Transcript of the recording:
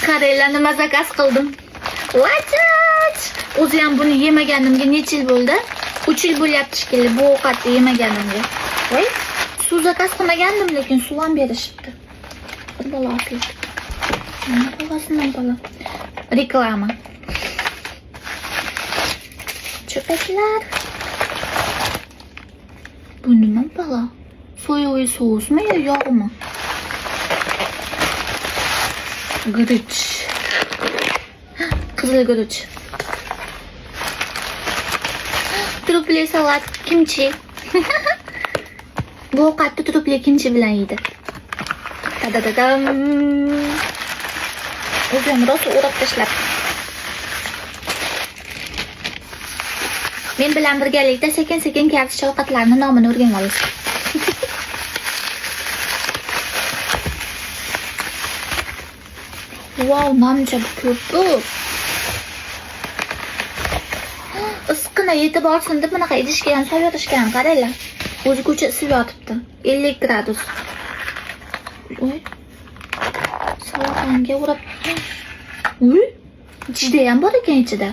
Qaranglar, nima zakaz qildim. What? O'zi ham buni yemaganimga necha yil bo'ldi? 3 yil bo'lyapti shekilli bu ovqatni yemaganimga. Voy, suv zakaz qilmagandim, lekin suv ham berishibdi. Xudolar afiyat. Nima qilgasinman bola? Reklama. Cho'paklar. Bu nima bola? So'yoviy sousmi yo yog'mi? Guruch. Qizil guruch. Trupli salat, kimchi. Bu ovqatni trupli kimchi bilan yeydi. Tadadadam. O'zim rosa o'rab tashlab. Men bilan birgalikda sekin-sekin kartoshka ovqatlarning nomini o'rganib olasiz. Wow, namcha ko'p. Issiqqina yetib olsin deb bunaqa idishga ham solib yotishgan, qaranglar. O'zgucha isib yotibdi. 50 gradus. Voy. Salatanga urib. Uy, jidayam bor ekan ichida.